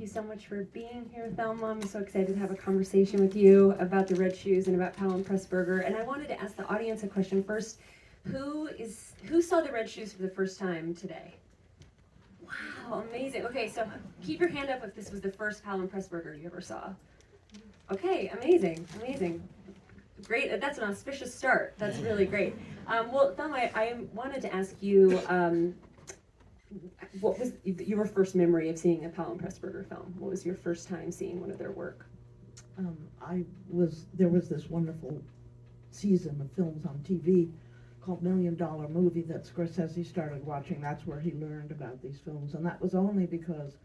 so much for being here, Thelma. I'm so excited to have a conversation with you about the Red Shoes and about Powell and Pressburger. And I wanted to ask the audience a question first. Who saw the Red Shoes for the first time today? Wow, amazing. Okay, so keep your hand up if this was the first Powell and Pressburger you ever saw. Okay, amazing, amazing. Great, that's an auspicious start. That's really great. Well, Thelma, I wanted to ask you, what was your first memory of seeing a Powell and Pressburger film? What was your first time seeing one of their work? There was this wonderful season of films on TV called $1 Million Movie that Scorsese started watching. That's where he learned about these films, and that was only because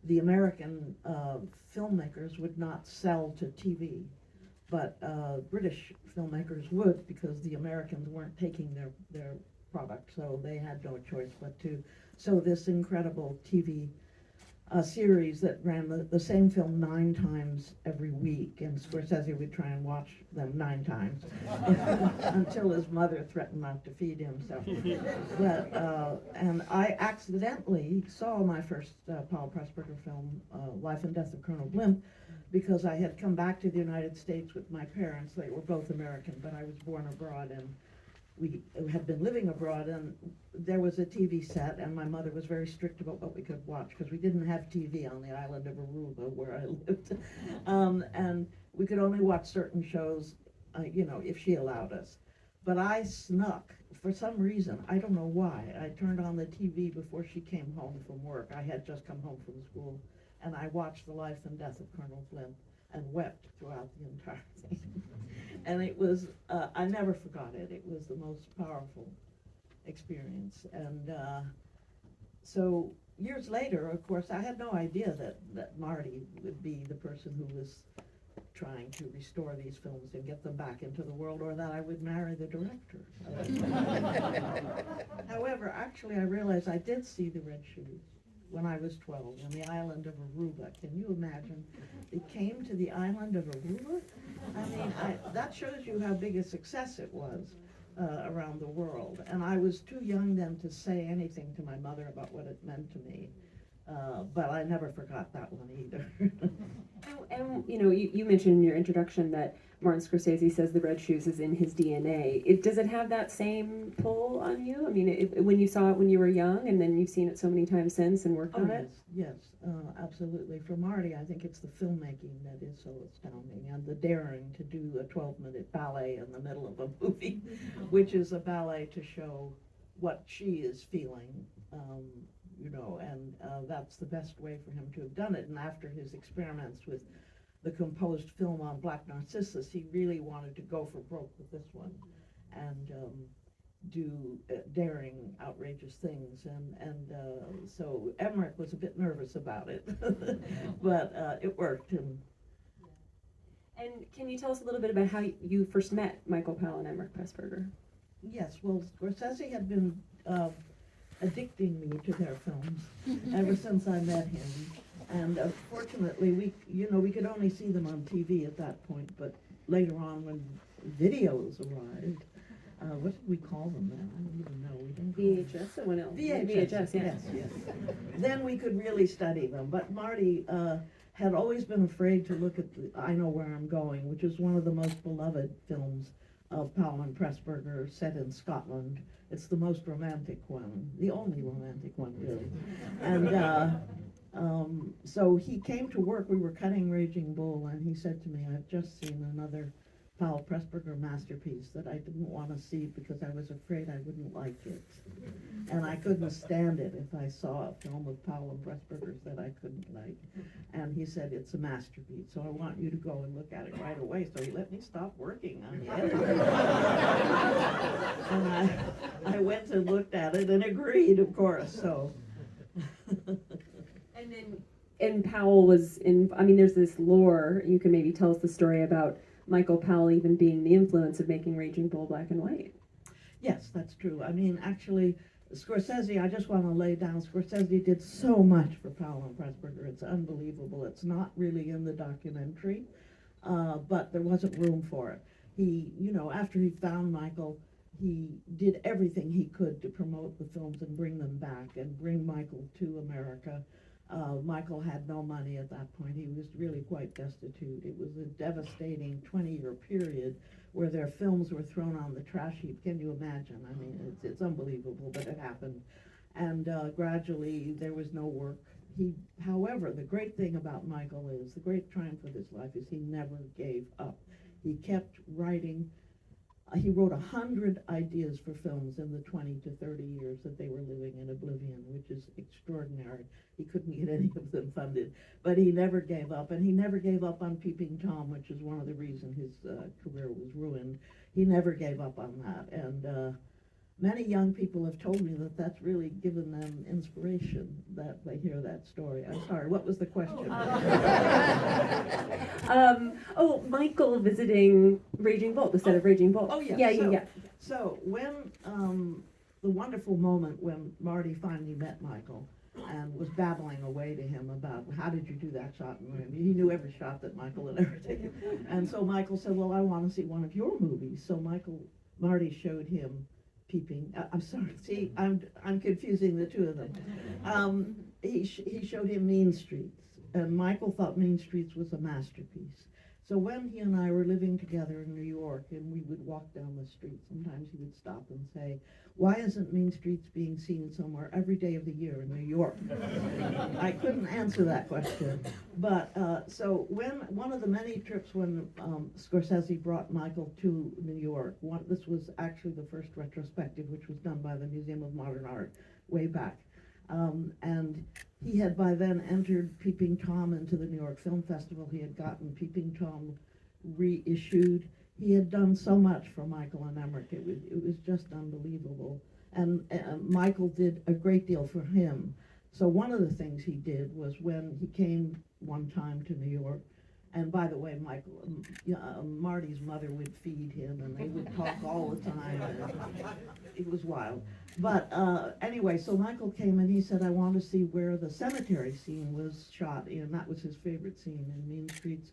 the American filmmakers would not sell to TV, but British filmmakers would, because the Americans weren't taking their product, so they had no choice but to. So this incredible TV series that ran the same film 9 times every week, and Scorsese would try and watch them 9 times until his mother threatened not to feed him. So, and I accidentally saw my first Powell Pressburger film, Life and Death of Colonel Blimp, because I had come back to the United States with my parents. They were both American, but I was born abroad, and we had been living abroad, and there was a TV set, and my mother was very strict about what we could watch, because we didn't have TV on the island of Aruba where I lived. And we could only watch certain shows, if she allowed us. But I snuck, for some reason, I don't know why, I turned on the TV before she came home from work. I had just come home from school, and I watched The Life and Death of Colonel Blimp and wept throughout the entire thing. And it was, I never forgot it. It was the most powerful experience. And so years later, of course, I had no idea that Marty would be the person who was trying to restore these films and get them back into the world, or that I would marry the director. However, actually, I realized I did see the Red Shoes when I was 12 on the island of Aruba. Can you imagine? It came to the island of Aruba? I mean, that shows you how big a success it was around the world. And I was too young then to say anything to my mother about what it meant to me. But I never forgot that one either. And you mentioned in your introduction that Martin Scorsese says the Red Shoes is in his DNA. Does it have that same pull on you? I mean, when you saw it when you were young, and then you've seen it so many times since and worked on it? Yes, absolutely. For Marty, I think it's the filmmaking that is so astounding, and the daring to do a 12-minute ballet in the middle of a movie, which is a ballet to show what she is feeling, and that's the best way for him to have done it. And after his experiments with the composed film on Black Narcissus, he really wanted to go for broke with this one and do daring, outrageous things. And so Emmerich was a bit nervous about it, but it worked. And can you tell us a little bit about how you first met Michael Powell and Emmerich Pressburger? Yes, well, Scorsese had been addicting me to their films ever since I met him. And fortunately, we could only see them on TV at that point, but later on when videos arrived, what did we call them then? I don't even know. We didn't VHS, someone else. VHS, yes. Then we could really study them. But Marty had always been afraid to look at I Know Where I'm Going, which is one of the most beloved films of Powell and Pressburger, set in Scotland. It's the most romantic one, the only romantic one, really. And so he came to work. We were cutting Raging Bull, and he said to me, "I've just seen another Powell Pressburger masterpiece that I didn't want to see because I was afraid I wouldn't like it. And I couldn't stand it if I saw a film of Powell and Pressburger's that I couldn't like." And he said, "It's a masterpiece, so I want you to go and look at it right away." So he let me stop working on the edit. And I went and looked at it and agreed, of course. So. And Powell was there's this lore, you can maybe tell us the story about Michael Powell even being the influence of making Raging Bull black and white. Yes, that's true. I mean, actually, Scorsese, I just want to lay down, Scorsese did so much for Powell and Pressburger. It's unbelievable. It's not really in the documentary, but there wasn't room for it. He, after he found Michael, he did everything he could to promote the films and bring them back and bring Michael to America. Michael had no money at that point. He was really quite destitute. It was a devastating 20-year period where their films were thrown on the trash heap. Can you imagine? I mean, it's unbelievable, but it happened. And gradually there was no work. However, the great thing about Michael is, the great triumph of his life is he never gave up. He kept writing. He wrote 100 ideas for films in the 20 to 30 years that they were living in oblivion, which is extraordinary. He couldn't get any of them funded, but he never gave up, and he never gave up on Peeping Tom, which is one of the reasons his career was ruined. He never gave up on that, and many young people have told me that that's really given them inspiration, that they hear that story. I'm sorry, what was the question? Michael visiting Raging Bull, the set of Raging Bull. Oh, yes. Yeah. So when the wonderful moment when Marty finally met Michael and was babbling away to him about how did you do that shot, and he knew every shot that Michael had ever taken. And so Michael said, well, I want to see one of your movies. So Marty showed him Peeping. I'm sorry. See, I'm confusing the two of them. He showed him Mean Streets, and Michael thought Mean Streets was a masterpiece. So when he and I were living together in New York, and we would walk down the street, sometimes he would stop and say, "Why isn't Mean Streets being seen somewhere every day of the year in New York?" I couldn't answer that question, but so when one of the many trips when Scorsese brought Michael to New York, this was actually the first retrospective, which was done by the Museum of Modern Art way back, and he had by then entered Peeping Tom into the New York Film Festival. He had gotten Peeping Tom reissued. He had done so much for Michael and Emmerich. It was just unbelievable. And Michael did a great deal for him. So one of the things he did was when he came one time to New York, and by the way, Marty's mother would feed him, and they would talk all the time. It was wild. But anyway, so Michael came and he said, I want to see where the cemetery scene was shot in. That was his favorite scene in Mean Streets.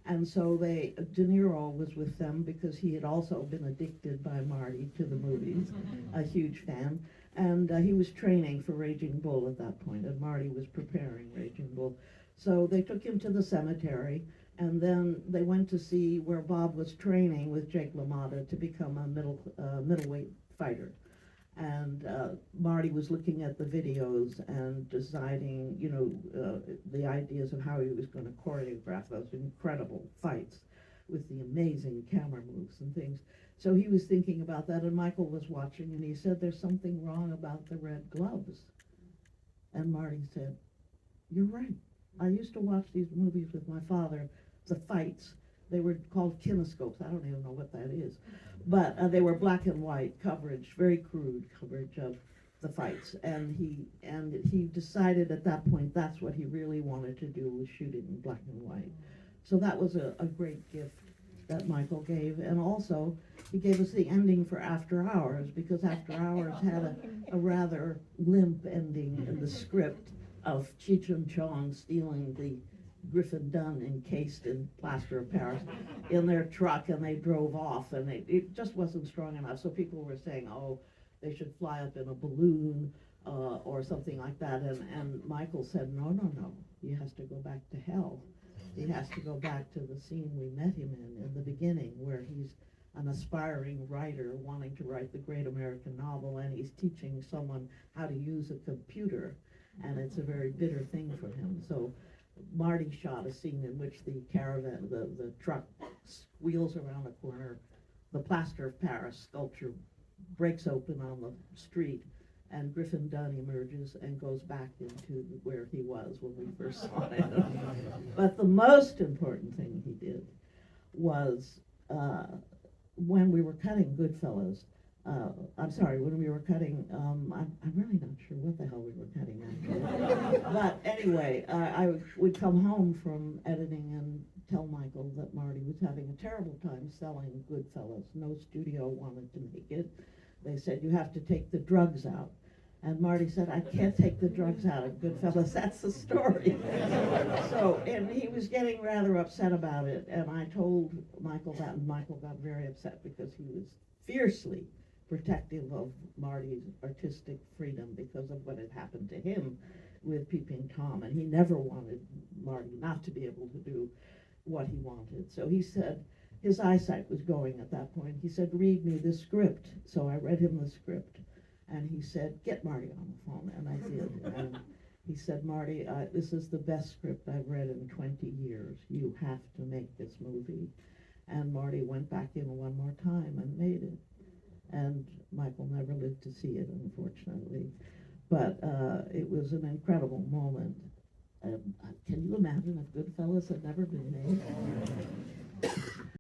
And so De Niro was with them because he had also been addicted by Marty to the movies, a huge fan. And he was training for Raging Bull at that point, and Marty was preparing Raging Bull. So they took him to the cemetery, and then they went to see where Bob was training with Jake LaMotta to become a middleweight fighter. And Marty was looking at the videos and deciding, the ideas of how he was going to choreograph those incredible fights with the amazing camera moves and things. So he was thinking about that, and Michael was watching, and he said, there's something wrong about the red gloves. And Marty said, you're right. I used to watch these movies with my father, the fights. They were called kinescopes. I don't even know what that is. But they were black and white coverage, very crude coverage of the fights. And he decided at that point that's what he really wanted to do, was shoot it in black and white. So that was a great gift that Michael gave. And also, he gave us the ending for After Hours, because After Hours had a rather limp ending in the script of Cheech and Chong stealing the Griffin Dunn encased in plaster of Paris in their truck, and they drove off, and it just wasn't strong enough. So people were saying, oh, they should fly up in a balloon or something like that. And Michael said, no, he has to go back to hell. He has to go back to the scene we met him in the beginning, where he's an aspiring writer wanting to write the great American novel, and he's teaching someone how to use a computer, and it's a very bitter thing for him. So Marty shot a scene in which the caravan, the truck wheels around a corner, the plaster of Paris sculpture breaks open on the street, and Griffin Dunn emerges and goes back into where he was when we first saw him. But the most important thing he did was when we were cutting Goodfellas, when we were cutting, I'm really not sure what the hell we were cutting actually. But anyway, I would come home from editing and tell Michael that Marty was having a terrible time selling Goodfellas. No studio wanted to make it. They said, you have to take the drugs out. And Marty said, I can't take the drugs out of Goodfellas, that's the story. So, and he was getting rather upset about it, and I told Michael that, and Michael got very upset because he was fiercely protective of Marty's artistic freedom because of what had happened to him with Peeping Tom, and he never wanted Marty not to be able to do what he wanted. So he said, his eyesight was going at that point. He said, read me the script. So I read him the script, and he said, get Marty on the phone, and I did. And he said, Marty, this is the best script I've read in 20 years. You have to make this movie. And Marty went back in one more time and made it. And Michael never lived to see it, unfortunately. But it was an incredible moment. Can you imagine if Goodfellas had never been made?